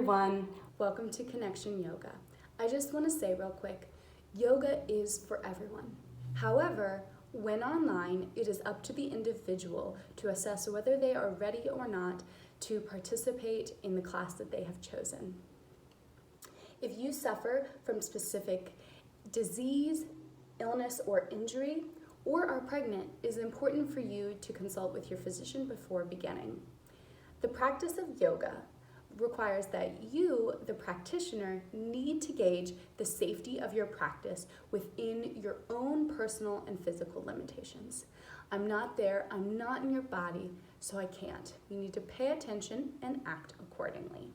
everyone, welcome to Connection Yoga. I just want to say real quick, yoga is for everyone. However, when online, it is up to the individual to assess whether they are ready or not to participate in the class that they have chosen. If you suffer from specific disease, illness, or injury, or are pregnant, it is important for you to consult with your physician before beginning. The practice of yoga requires that you, the practitioner, need to gauge the safety of your practice within your own personal and physical limitations. I'm not there, I'm not in your body, so I can't. You need to pay attention and act accordingly.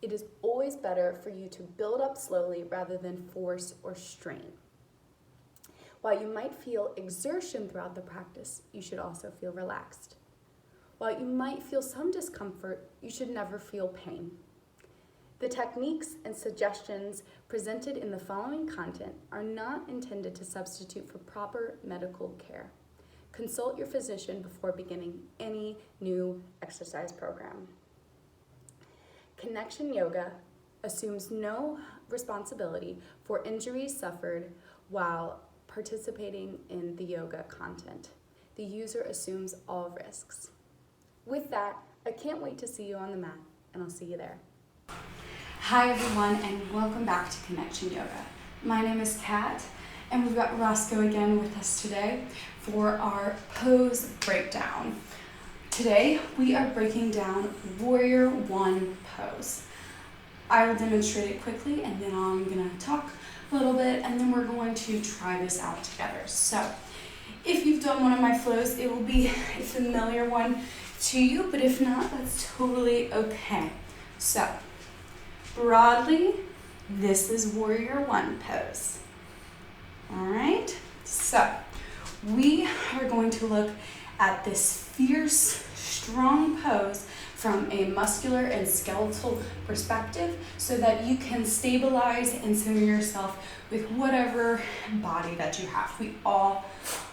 It is always better for you to build up slowly rather than force or strain. While you might feel exertion throughout the practice, you should also feel relaxed. While you might feel some discomfort, you should never feel pain. The techniques and suggestions presented in the following content are not intended to substitute for proper medical care. Consult your physician before beginning any new exercise program. Connection Yoga assumes no responsibility for injuries suffered while participating in the yoga content. The user assumes all risks. With that, I can't wait to see you on the mat, and I'll see you there. Hi everyone, and welcome back to Connection Yoga. My name is Kat, and we've got Roscoe again with us today for our pose breakdown. Today, we are breaking down Warrior One pose. I will demonstrate it quickly, and then I'm gonna talk a little bit, and then we're going to try this out together. So, if you've done one of my flows, it will be a familiar one to you, but if not, that's totally okay. So, broadly, this is Warrior One pose. All right, so we are going to look at this fierce, strong pose from a muscular and skeletal perspective so that you can stabilize and center yourself with whatever body that you have. We all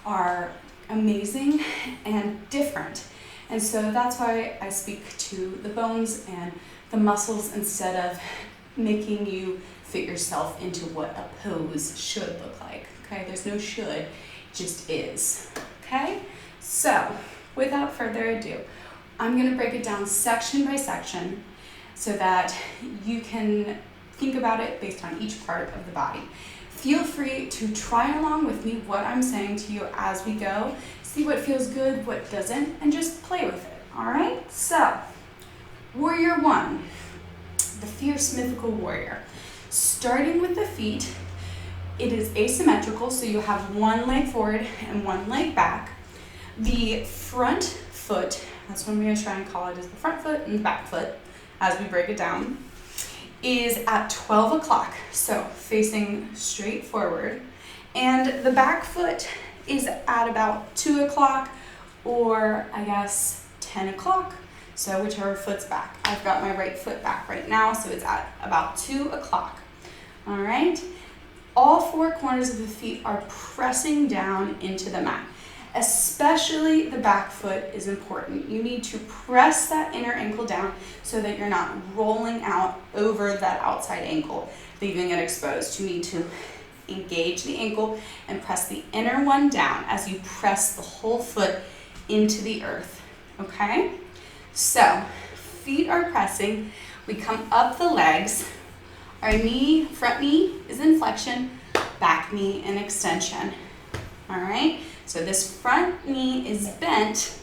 are amazing and different. And so that's why I speak to the bones and the muscles instead of making you fit yourself into what a pose should look like, okay? There's no should, it just is, okay? So, without further ado, I'm gonna break it down section by section so that you can think about it based on each part of the body. Feel free to try along with me what I'm saying to you as we go. See what feels good, what doesn't, and just play with it, all right? So, Warrior One, the fierce mythical warrior. Starting with the feet, it is asymmetrical, so you have one leg forward and one leg back. The front foot, that's what I'm gonna try and call it, is the front foot and the back foot as we break it down, is at 12 o'clock, so facing straight forward. And the back foot is at about 2 o'clock or I guess 10 o'clock, so whichever foot's back. I've got my right foot back right now, so it's at about 2 o'clock. All right, all four corners of the feet are pressing down into the mat. Especially the back foot is important. You need to press that inner ankle down so that you're not rolling out over that outside ankle, leaving it exposed. You need to engage the ankle and press the inner one down as you press the whole foot into the earth, okay? So, feet are pressing. We come up the legs. Our knee, front knee is in flexion, back knee in extension, all right? So this front knee is bent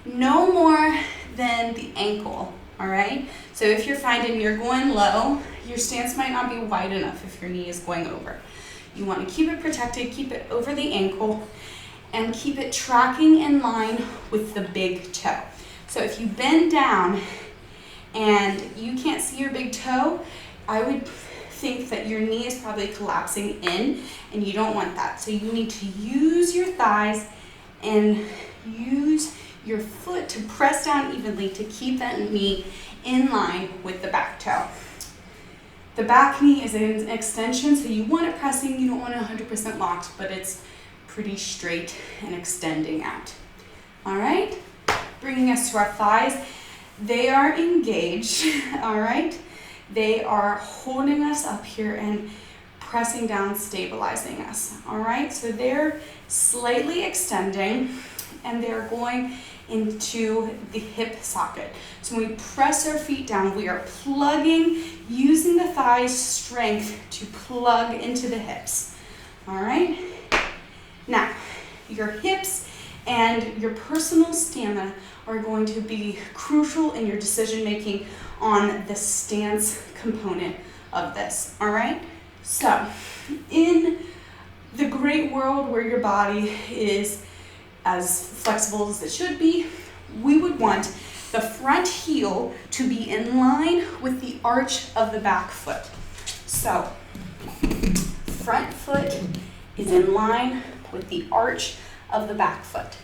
no more than the ankle, all right? So if you're finding you're going low, your stance might not be wide enough if your knee is going over. You want to keep it protected, keep it over the ankle, and keep it tracking in line with the big toe. So if you bend down and you can't see your big toe, I would think that your knee is probably collapsing in, and you don't want that. So you need to use your thighs and use your foot to press down evenly to keep that knee in line with the back toe. The back knee is in extension, so you want it pressing, you don't want it 100% locked, but it's pretty straight and extending out. All right, bringing us to our thighs. They are engaged, all right? They are holding us up here and pressing down, stabilizing us, all right? So they're slightly extending and they're going into the hip socket. So when we press our feet down, we are plugging, using the thigh strength to plug into the hips, all right? Now, your hips and your personal stamina are going to be crucial in your decision making on the stance component of this, all right? So, in the great world where your body is as flexible as it should be, we would want the front heel to be in line with the arch of the back foot. So, front foot is in line with the arch of the back foot.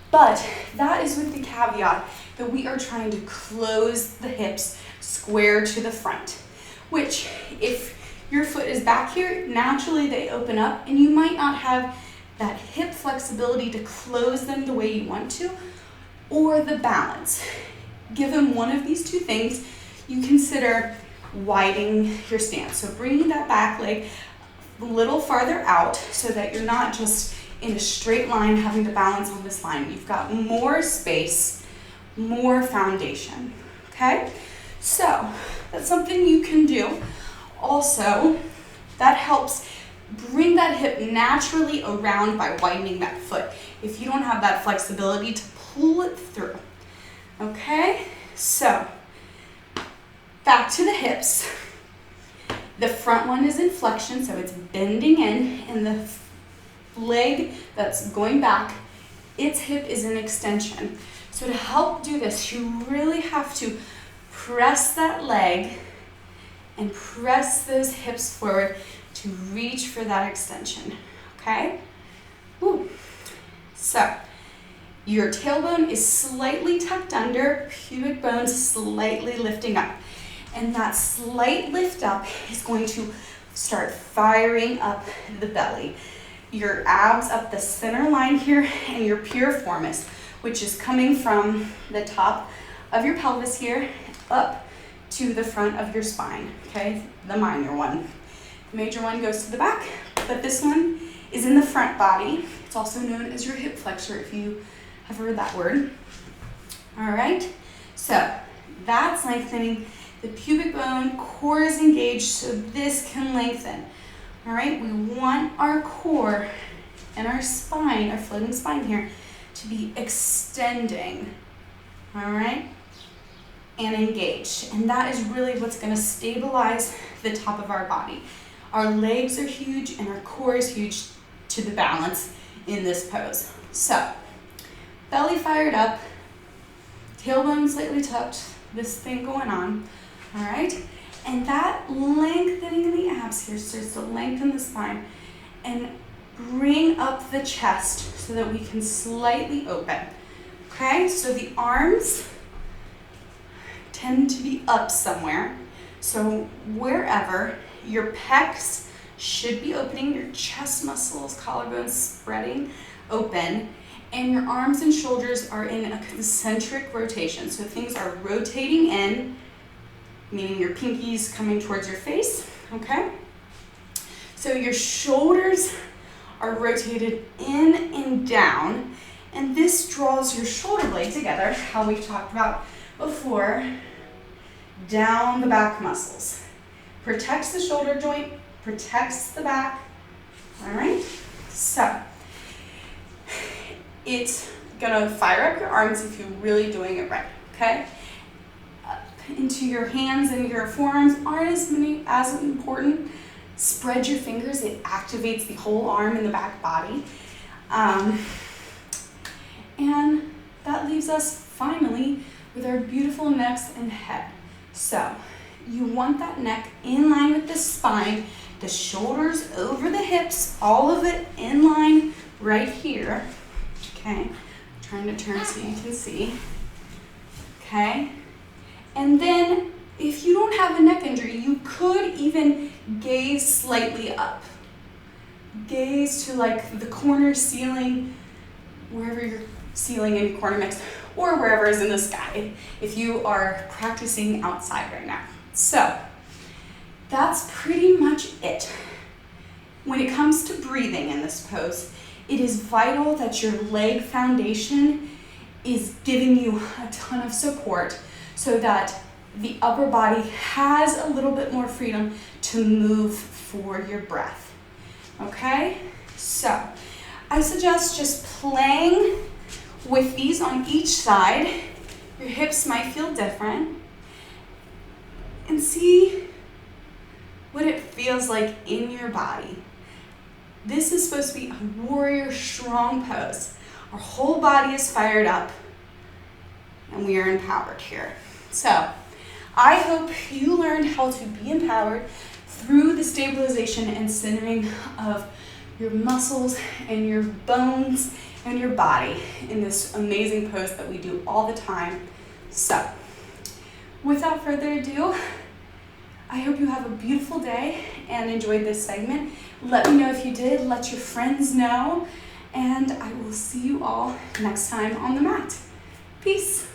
But that is with the caveat that we are trying to close the hips square to the front, which if your foot is back here, naturally they open up and you might not have that hip flexibility to close them the way you want to, or the balance. Given one of these two things, you consider widening your stance. So bringing that back leg a little farther out so that you're not just in a straight line having to balance on this line. You've got more space, more foundation, okay? So that's something you can do. Also, that helps bring that hip naturally around by widening that foot if you don't have that flexibility to pull it through, okay? So, back to the hips. The front one is in flexion, so it's bending in, and the leg that's going back, its hip is in extension. So to help do this, you really have to press that leg and press those hips forward to reach for that extension, okay? Woo. So your tailbone is slightly tucked under, pubic bone slightly lifting up. And that slight lift up is going to start firing up the belly. Your abs up the center line here and your piriformis, which is coming from the top of your pelvis here up to the front of your spine, okay? The minor one. The major one goes to the back, but this one is in the front body. It's also known as your hip flexor if you have heard that word. All right, so that's lengthening the pubic bone, core is engaged, so this can lengthen. All right, we want our core and our spine, our floating spine here, to be extending, all right, and engaged. And that is really what's gonna stabilize the top of our body. Our legs are huge and our core is huge to the balance in this pose. So, belly fired up, tailbone slightly tucked, this thing going on, all right? And that lengthening the abs here starts to lengthen the spine and bring up the chest so that we can slightly open, okay? So the arms tend to be up somewhere. So wherever, your pecs should be opening, your chest muscles, collarbones spreading open, and your arms and shoulders are in a concentric rotation. So things are rotating in, meaning your pinkies coming towards your face, okay? So your shoulders are rotated in and down, and this draws your shoulder blade together, how we've talked about before, down the back muscles. Protects the shoulder joint, protects the back, all right? So, it's gonna fire up your arms if you're really doing it right, okay? Into your hands and your forearms aren't as important. Spread your fingers, it activates the whole arm and the back body. And that leaves us finally with our beautiful necks and head. So you want that neck in line with the spine, the shoulders over the hips, all of it in line right here. Okay, I'm trying to turn so you can see. Okay. And then, if you don't have a neck injury, you could even gaze slightly up. Gaze to like the corner ceiling, wherever your ceiling and corner mix, or wherever is in the sky, if you are practicing outside right now. So, that's pretty much it. When it comes to breathing in this pose, it is vital that your leg foundation is giving you a ton of support so that the upper body has a little bit more freedom to move for your breath. Okay? So, I suggest just playing with these on each side. Your hips might feel different. And see what it feels like in your body. This is supposed to be a warrior strong pose. Our whole body is fired up and we are empowered here. So I hope you learned how to be empowered through the stabilization and centering of your muscles and your bones and your body in this amazing pose that we do all the time. So without further ado, I hope you have a beautiful day and enjoyed this segment. Let me know if you did, let your friends know, and I will see you all next time on the mat. Peace.